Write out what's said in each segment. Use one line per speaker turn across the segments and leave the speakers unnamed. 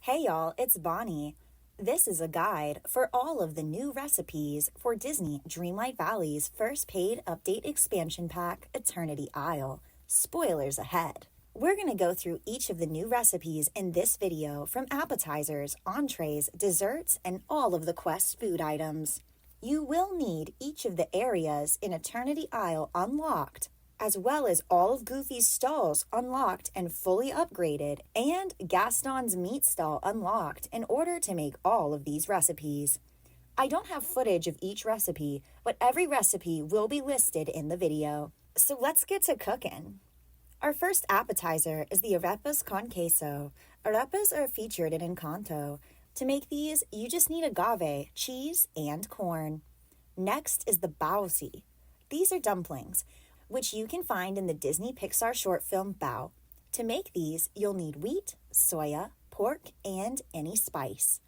Hey y'all, it's Bonnie. This is a guide for all of the new recipes for Disney Dreamlight Valley's first paid update expansion pack, Eternity Isle. Spoilers ahead. We're going to go through each of the new recipes in this video, from appetizers, entrees, desserts, and all of the quest food items. You will need each of the areas in Eternity Isle unlocked, as well as all of Goofy's stalls unlocked and fully upgraded, and Gaston's meat stall unlocked in order to make all of these recipes. I don't have footage of each recipe, but every recipe will be listed in the video. So let's get to cooking. Our first appetizer is the arepas con queso. Arepas are featured in Encanto. To make these, you just need agave, cheese, and corn. Next is the baozi. These are dumplings, which you can find in the Disney Pixar short film Bao. To make these, you'll need wheat, soya, pork, and any spice.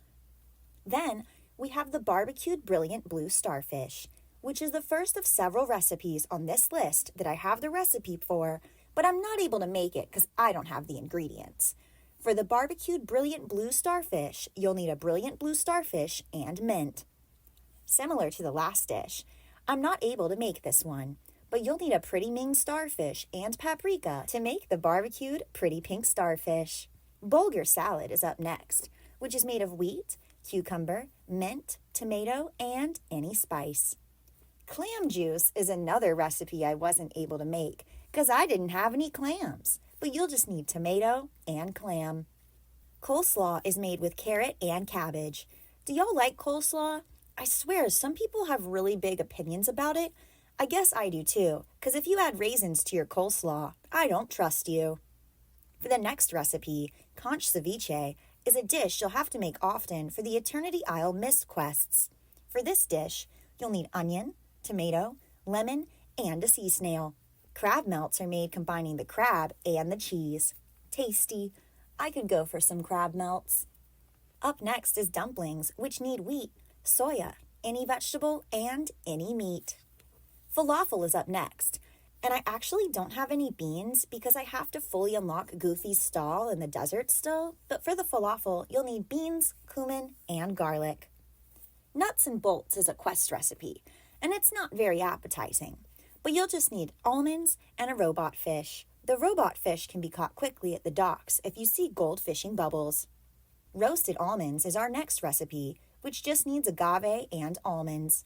Then, we have the barbecued brilliant blue starfish, which is the first of several recipes on this list that I have the recipe for, but I'm not able to make it because I don't have the ingredients. For the barbecued brilliant blue starfish, you'll need a brilliant blue starfish and mint. Similar to the last dish, I'm not able to make this one, but you'll need a pretty Ming starfish and paprika to make the barbecued pretty pink starfish. Bulgur salad is up next, which is made of wheat, cucumber, mint, tomato, and any spice. Clam juice is another recipe I wasn't able to make because I didn't have any clams, but you'll just need tomato and clam. Coleslaw is made with carrot and cabbage. Do y'all like coleslaw? I swear, some people have really big opinions about it. I guess I do too, because if you add raisins to your coleslaw, I don't trust you. For the next recipe, conch ceviche is a dish you'll have to make often for the Eternity Isle Mist quests. For this dish, you'll need onion, tomato, lemon, and a sea snail. Crab melts are made combining the crab and the cheese. Tasty. I could go for some crab melts. Up next is dumplings, which need wheat, soya, any vegetable, and any meat. Falafel is up next, and I actually don't have any beans because I have to fully unlock Goofy's stall in the desert still, but for the falafel, you'll need beans, cumin, and garlic. Nuts and bolts is a quest recipe, and it's not very appetizing, but you'll just need almonds and a robot fish. The robot fish can be caught quickly at the docks if you see gold fishing bubbles. Roasted almonds is our next recipe, which just needs agave and almonds.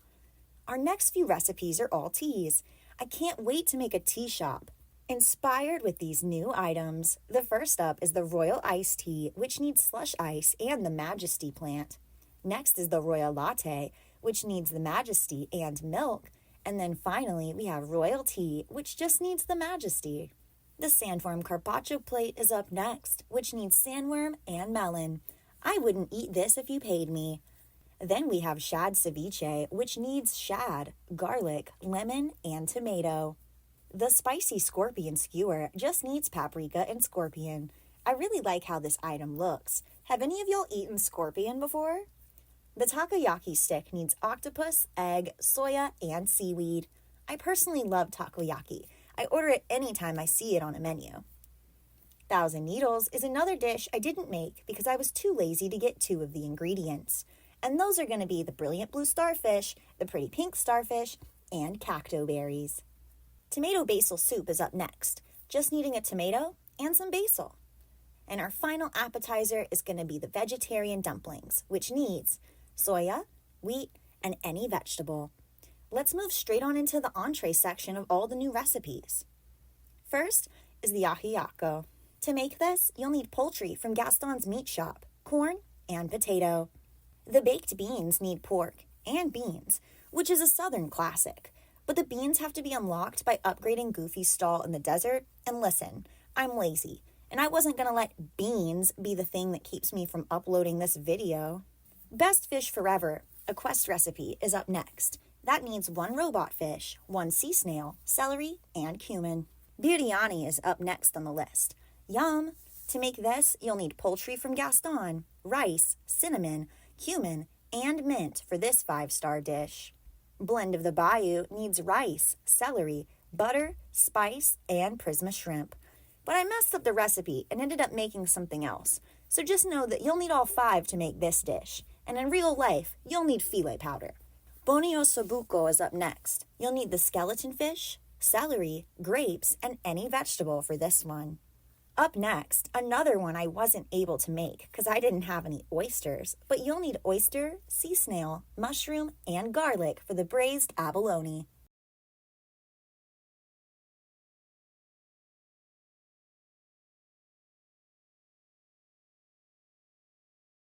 Our next few recipes are all teas. I can't wait to make a tea shop inspired with these new items. The first up is the Royal Iced Tea, which needs slush ice and the Majesty plant. Next is the Royal Latte, which needs the Majesty and milk. And then finally, we have Royal Tea, which just needs the Majesty. The Sandworm Carpaccio plate is up next, which needs sandworm and melon. I wouldn't eat this if you paid me. Then we have shad ceviche, which needs shad, garlic, lemon, and tomato. The spicy scorpion skewer just needs paprika and scorpion. I really like how this item looks. Have any of y'all eaten scorpion before? The takoyaki stick needs octopus, egg, soya, and seaweed. I personally love takoyaki. I order it anytime I see it on a menu. Thousand Needles is another dish I didn't make because I was too lazy to get 2 of the ingredients. And those are going to be the brilliant blue starfish, the pretty pink starfish, and cacto berries. Tomato basil soup is up next, just needing a tomato and some basil. And our final appetizer is going to be the vegetarian dumplings, which needs soya, wheat, and any vegetable. Let's move straight on into the entree section of all the new recipes. First is the ajiaco. To make this, you'll need poultry from Gaston's meat shop, corn, and potato. The baked beans need pork and beans, which is a southern classic, but the beans have to be unlocked by upgrading Goofy's stall in the desert, and listen, I'm lazy, and I wasn't going to let beans be the thing that keeps me from uploading this video. Best Fish Forever, a quest recipe, is up next. That needs 1 robot fish, 1 sea snail, celery, and cumin. Biryani is up next on the list. Yum! To make this, you'll need poultry from Gaston, rice, cinnamon, cumin, and mint for this 5-star dish. Blend of the Bayou needs rice, celery, butter, spice, and Prisma shrimp. But I messed up the recipe and ended up making something else. So just know that you'll need all 5 to make this dish, and in real life, you'll need filet powder. Bonio sobuco is up next. You'll need the skeleton fish, celery, grapes, and any vegetable for this one. Up next, another one I wasn't able to make because I didn't have any oysters, but you'll need oyster, sea snail, mushroom, and garlic for the braised abalone.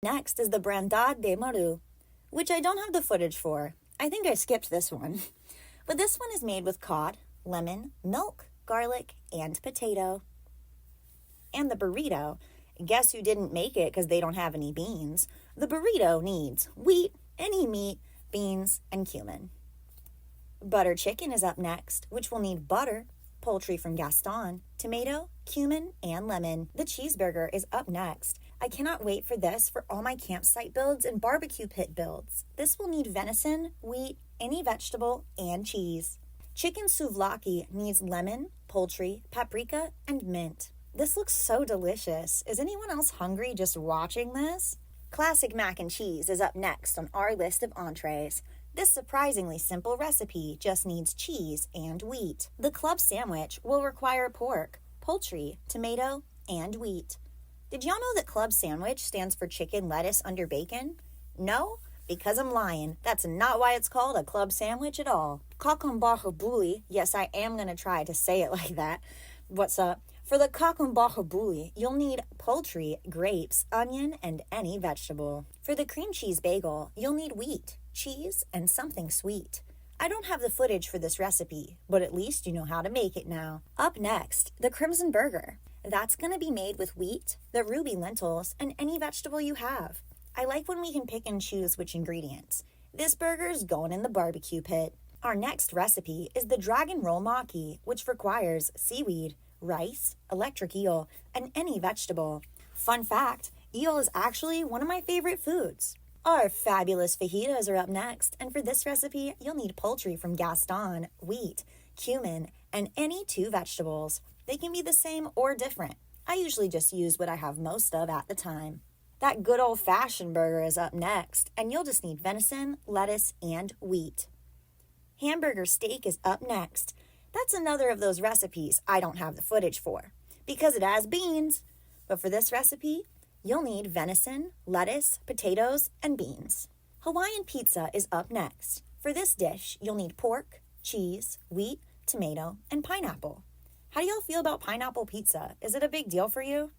Next is the brandade de maru, which I don't have the footage for. I think I skipped this one. But this one is made with cod, lemon, milk, garlic, and potato. And the burrito, guess who didn't make it because they don't have any beans? The burrito needs wheat, any meat, beans, and cumin. Butter chicken is up next, which will need butter, poultry from Gaston, tomato, cumin, and lemon. The cheeseburger is up next. I cannot wait for this for all my campsite builds and barbecue pit builds. This will need venison, wheat, any vegetable, and cheese. Chicken souvlaki needs lemon, poultry, paprika, and mint. This looks so delicious. Is anyone else hungry just watching this? Classic mac and cheese is up next on our list of entrees. This surprisingly simple recipe just needs cheese and wheat. The club sandwich will require pork, poultry, tomato, and wheat. Did y'all know that club sandwich stands for chicken, lettuce, under bacon? No? Because I'm lying. That's not why it's called a club sandwich at all. Kakumbahabuli, yes, I am going to try to say it like that. What's up? For the kakumbahabuli, you'll need poultry, grapes, onion, and any vegetable. For the cream cheese bagel, you'll need wheat, cheese, and something sweet. I don't have the footage for this recipe, but at least you know how to make it now. Up next, the crimson burger. That's going to be made with wheat, the ruby lentils, and any vegetable you have. I like when we can pick and choose which ingredients. This burger's going in the barbecue pit. Our next recipe is the dragon roll maki, which requires seaweed, rice, electric eel, and any vegetable. Fun fact, eel is actually one of my favorite foods. Our fabulous fajitas are up next, and for this recipe, you'll need poultry from Gaston, wheat, cumin, and any 2 vegetables. They can be the same or different. I usually just use what I have most of at the time. That good old-fashioned burger is up next, and you'll just need venison, lettuce, and wheat. Hamburger steak is up next. That's another of those recipes I don't have the footage for, because it has beans. But for this recipe, you'll need venison, lettuce, potatoes, and beans. Hawaiian pizza is up next. For this dish, you'll need pork, cheese, wheat, tomato, and pineapple. How do y'all feel about pineapple pizza? Is it a big deal for you?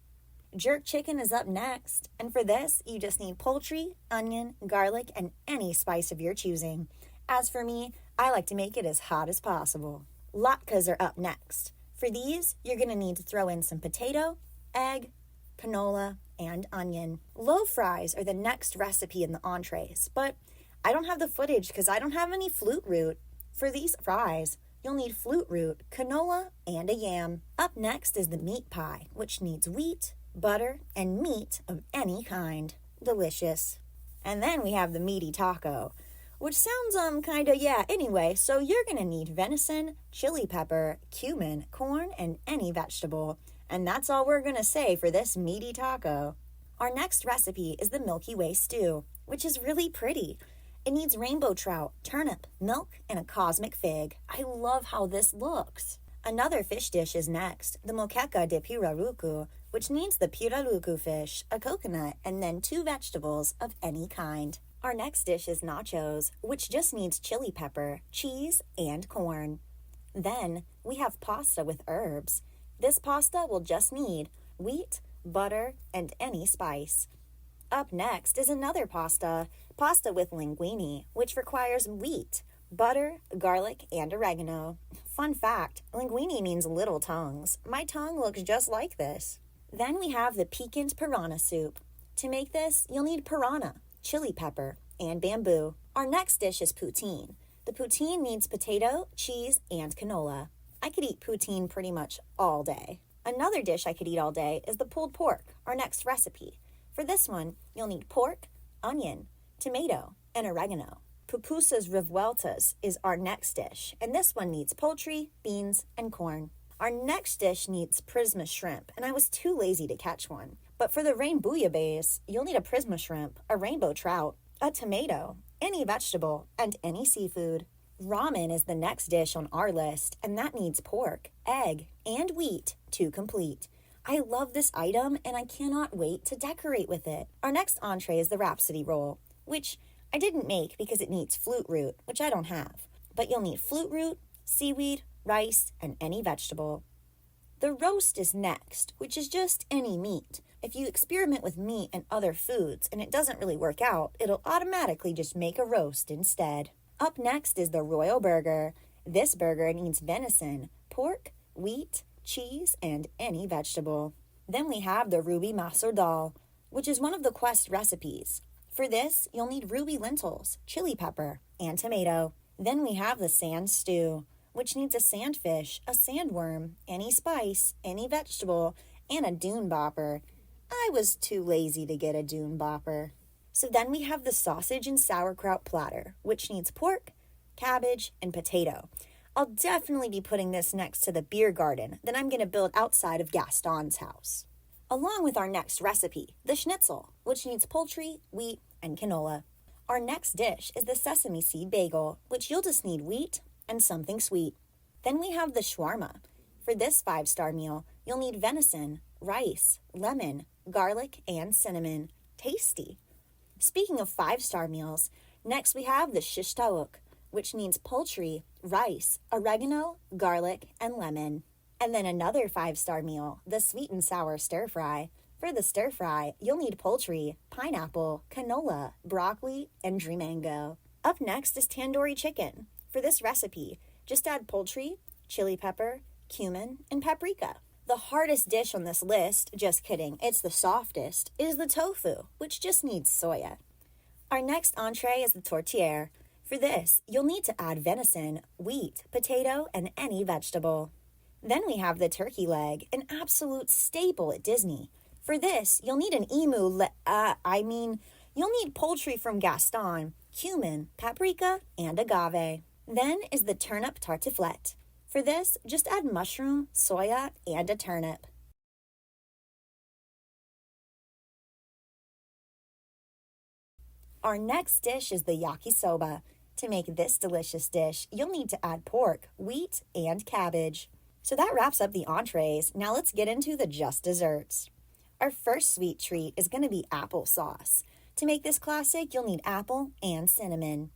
Jerk chicken is up next, and for this, you just need poultry, onion, garlic, and any spice of your choosing. As for me, I like to make it as hot as possible. Latkes are up next. For these, you're going to need to throw in some potato, egg, canola, and onion. Loaf fries are the next recipe in the entrees, but I don't have the footage because I don't have any flute root. For these fries, you'll need flute root, canola, and a yam. Up next is the meat pie, which needs wheat, butter, and meat of any kind. Delicious. And then we have the meaty taco, which sounds anyway, so you're gonna need venison, chili pepper, cumin, corn, and any vegetable. And that's all we're gonna say for this meaty taco. Our next recipe is the Milky Way stew, which is really pretty. It needs rainbow trout, turnip, milk, and a cosmic fig. I love how this looks. Another fish dish is next, the moqueca de pirarucu, which needs the pirarucu fish, a coconut, and then 2 vegetables of any kind. Our next dish is nachos, which just needs chili pepper, cheese, and corn. Then we have pasta with herbs. This pasta will just need wheat, butter, and any spice. Up next is another pasta with linguine, which requires wheat, butter, garlic, and oregano. Fun fact, linguine means little tongues. My tongue looks just like this. Then we have the piquant piranha soup. To make this, you'll need piranha, chili pepper, and bamboo. Our next dish is poutine. The poutine needs potato, cheese, and canola. I could eat poutine pretty much all day. Another dish I could eat all day is the pulled pork, our next recipe. For this one, you'll need pork, onion, tomato, and oregano. Pupusas revueltas is our next dish, and this one needs poultry, beans, and corn. Our next dish needs prisma shrimp, and I was too lazy to catch one. But for the rain bouillabaisse, you'll need a prisma shrimp, a rainbow trout, a tomato, any vegetable, and any seafood. Ramen is the next dish on our list, and that needs pork, egg, and wheat to complete. I love this item, and I cannot wait to decorate with it. Our next entree is the Rhapsody roll, which I didn't make because it needs flute root, which I don't have. But you'll need flute root, seaweed, rice, and any vegetable. The roast is next, which is just any meat. If you experiment with meat and other foods and it doesn't really work out, it'll automatically just make a roast instead. Up next is the Royal Burger. This burger needs venison, pork, wheat, cheese, and any vegetable. Then we have the Ruby Masoor Dal, which is one of the Quest recipes. For this, you'll need ruby lentils, chili pepper, and tomato. Then we have the Sand Stew, which needs a sandfish, a sandworm, any spice, any vegetable, and a dune bopper. I was too lazy to get a dune bopper. So then we have the Sausage and Sauerkraut platter, which needs pork, cabbage, and potato. I'll definitely be putting this next to the beer garden that I'm going to build outside of Gaston's house. Along with our next recipe, the schnitzel, which needs poultry, wheat, and canola. Our next dish is the sesame seed bagel, which you'll just need wheat and something sweet. Then we have the shawarma. For this 5-star meal, you'll need venison, rice, lemon, garlic, and cinnamon. Tasty. Speaking of 5-star meals, next we have the shish taouk, which needs poultry, rice, oregano, garlic, and lemon. And then another 5-star meal, the sweet and sour stir fry. For the stir fry, you'll need poultry, pineapple, canola, broccoli, and dream mango. Up next is tandoori chicken. For this recipe, just add poultry, chili pepper, cumin, and paprika. The hardest dish on this list, just kidding, it's the softest, is the tofu, which just needs soya. Our next entree is the tourtière. For this, you'll need to add venison, wheat, potato, and any vegetable. Then we have the turkey leg, an absolute staple at Disney. For this, you'll need an you'll need poultry from Gaston, cumin, paprika, and agave. Then is the turnip tartiflette. For this, just add mushroom, soya, and a turnip. Our next dish is the yakisoba. To make this delicious dish, you'll need to add pork, wheat, and cabbage. So that wraps up the entrees. Now let's get into the just desserts. Our first sweet treat is going to be applesauce. To make this classic, you'll need apple and cinnamon.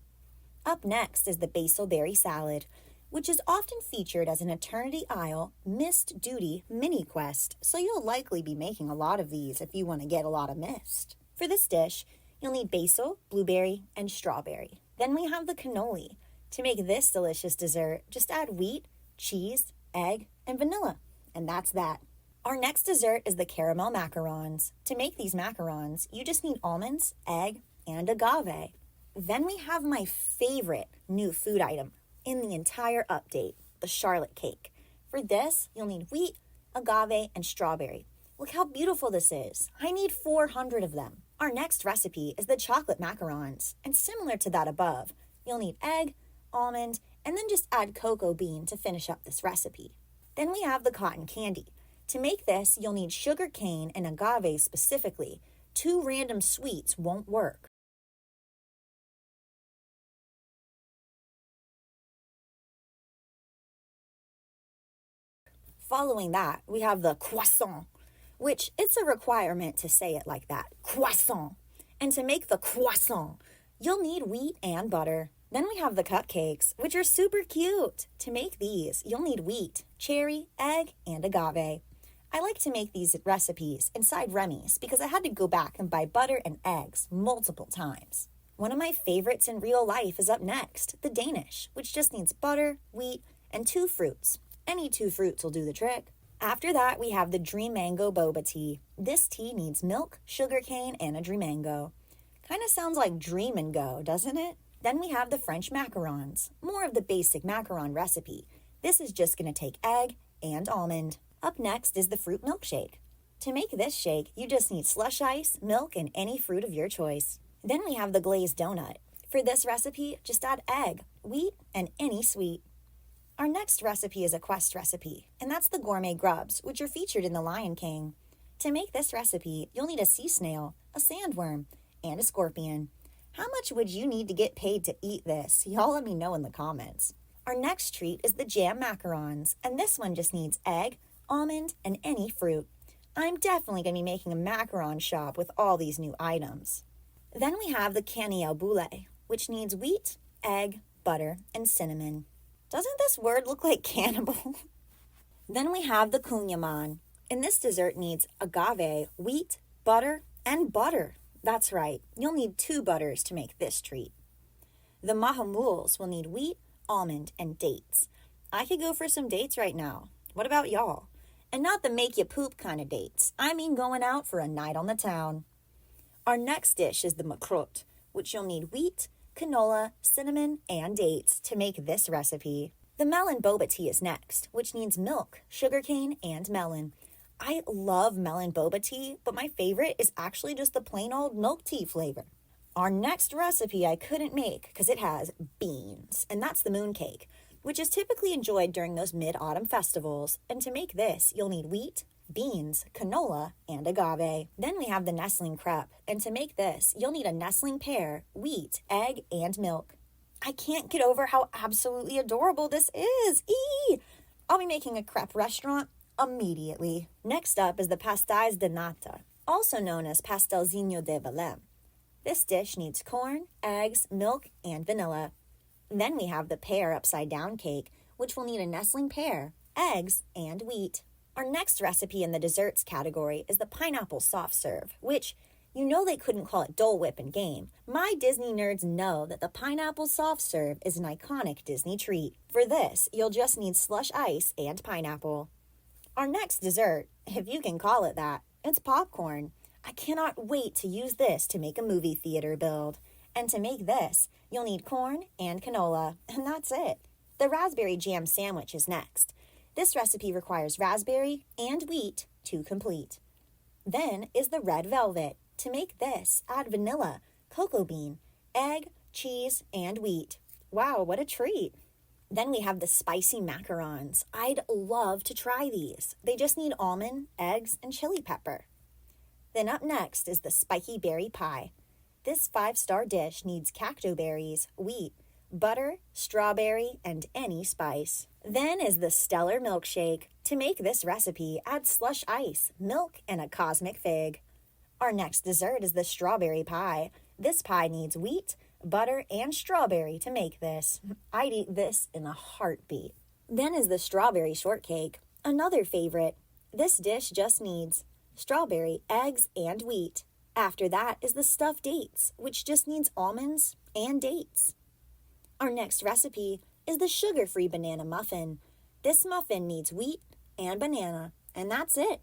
Up next is the basil berry salad, which is often featured as an Eternity Isle Missed Duty mini quest, so you'll likely be making a lot of these if you want to get a lot of mist. For this dish, you'll need basil, blueberry, and strawberry. Then we have the cannoli. To make this delicious dessert, just add wheat, cheese, egg, and vanilla, and that's that. Our next dessert is the caramel macarons. To make these macarons, you just need almonds, egg, and agave. Then we have my favorite new food item in the entire update, the Charlotte cake. For this, you'll need wheat, agave, and strawberry. Look how beautiful this is. I need 400 of them. Our next recipe is the chocolate macarons, and similar to that above, you'll need egg, almond, and then just add cocoa bean to finish up this recipe. Then we have the cotton candy. To make this, you'll need sugar cane and agave specifically. 2 random sweets won't work. Following that, we have the croissant, which it's a requirement to say it like that, croissant. And to make the croissant, you'll need wheat and butter. Then we have the cupcakes, which are super cute. To make these, you'll need wheat, cherry, egg, and agave. I like to make these recipes inside Remy's because I had to go back and buy butter and eggs multiple times. One of my favorites in real life is up next, the Danish, which just needs butter, wheat, and 2 fruits. Any 2 fruits will do the trick. After that, we have the Dream Mango Boba Tea. This tea needs milk, sugarcane, and a Dream Mango. Kind of sounds like Dream and Go, doesn't it? Then we have the French macarons, more of the basic macaron recipe. This is just going to take egg and almond. Up next is the fruit milkshake. To make this shake, you just need slush ice, milk, and any fruit of your choice. Then we have the glazed donut. For this recipe, just add egg, wheat, and any sweet. Our next recipe is a Quest recipe, and that's the Gourmet Grubs, which are featured in The Lion King. To make this recipe, you'll need a sea snail, a sandworm, and a scorpion. How much would you need to get paid to eat this? Y'all let me know in the comments. Our next treat is the jam macarons, and this one just needs egg, almond, and any fruit. I'm definitely going to be making a macaron shop with all these new items. Then we have the cannelle boule, which needs wheat, egg, butter, and cinnamon. Doesn't this word look like cannibal? Then we have the kouign-amann, and this dessert needs agave, wheat, butter, and butter. That's right, you'll need 2 butters to make this treat. The mahamoules will need wheat, almond, and dates. I could go for some dates right now. What about y'all? And not the make you poop kind of dates. I mean going out for a night on the town. Our next dish is the makrout, which you'll need wheat, canola, cinnamon, and dates to make this recipe. The melon boba tea is next, which needs milk, sugarcane, and melon. I love melon boba tea, but my favorite is actually just the plain old milk tea flavor. Our next recipe I couldn't make because it has beans, and that's the mooncake, which is typically enjoyed during those mid-autumn festivals. And to make this, you'll need wheat, beans, canola, and agave. Then we have the nestling crepe, and to make this, you'll need a nestling pear, wheat, egg, and milk. I can't get over how absolutely adorable this is. Eee! I'll be making a crepe restaurant immediately. Next up is the pastéis de nata, also known as pastelzinho de Belém. This dish needs corn, eggs, milk, and vanilla. Then we have the pear upside down cake, which will need a nestling pear, eggs, and wheat. Our next recipe in the desserts category is the pineapple soft serve, which you know they couldn't call it Dole Whip in game. My Disney nerds know that the pineapple soft serve is an iconic Disney treat. For this, you'll just need slush ice and pineapple. Our next dessert, if you can call it that, it's popcorn. I cannot wait to use this to make a movie theater build. And to make this, you'll need corn and canola, and that's it. The raspberry jam sandwich is next. This recipe requires raspberry and wheat to complete. Then is the red velvet. To make this, add vanilla, cocoa bean, egg, cheese, and wheat. Wow, what a treat. Then we have the spicy macarons. I'd love to try these. They just need almond, eggs, and chili pepper. Then up next is the spiky berry pie. This 5-star dish needs cacto berries, wheat, butter, strawberry, and any spice. Then is the stellar milkshake. To make this recipe, add slush ice, milk, and a cosmic fig. Our next dessert is the strawberry pie. This pie needs wheat, butter, and strawberry to make this. I'd eat this in a heartbeat. Then is the strawberry shortcake, another favorite. This dish just needs strawberry, eggs, and wheat. After that is the stuffed dates, which just needs almonds and dates. Our next recipe is the sugar-free banana muffin. This muffin needs wheat and banana, and that's it.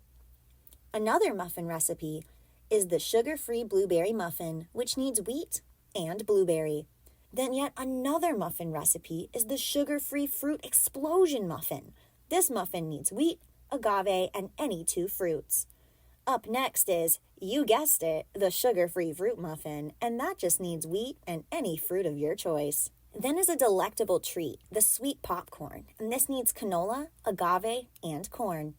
Another muffin recipe is the sugar-free blueberry muffin, which needs wheat and blueberry. Then yet another muffin recipe is the sugar-free fruit explosion muffin. This muffin needs wheat, agave, and any 2 fruits. Up next is, you guessed it, the sugar-free fruit muffin, and that just needs wheat and any fruit of your choice. Then is a delectable treat, the sweet popcorn, and this needs canola, agave, and corn.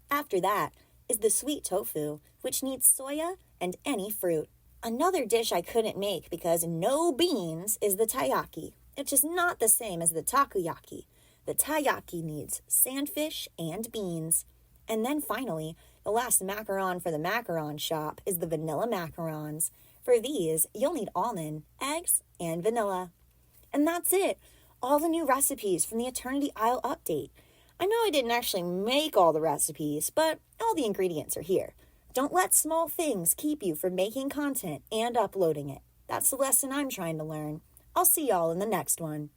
After that is the sweet tofu, which needs soya and any fruit. Another dish I couldn't make because no beans is the taiyaki. It's just not the same as the takoyaki. The taiyaki needs sandfish and beans. And then finally, the last macaron for the macaron shop is the vanilla macarons. For these, you'll need almond, eggs, and vanilla. And that's it. All the new recipes from the Eternity Isle update. I know I didn't actually make all the recipes, but all the ingredients are here. Don't let small things keep you from making content and uploading it. That's the lesson I'm trying to learn. I'll see y'all in the next one.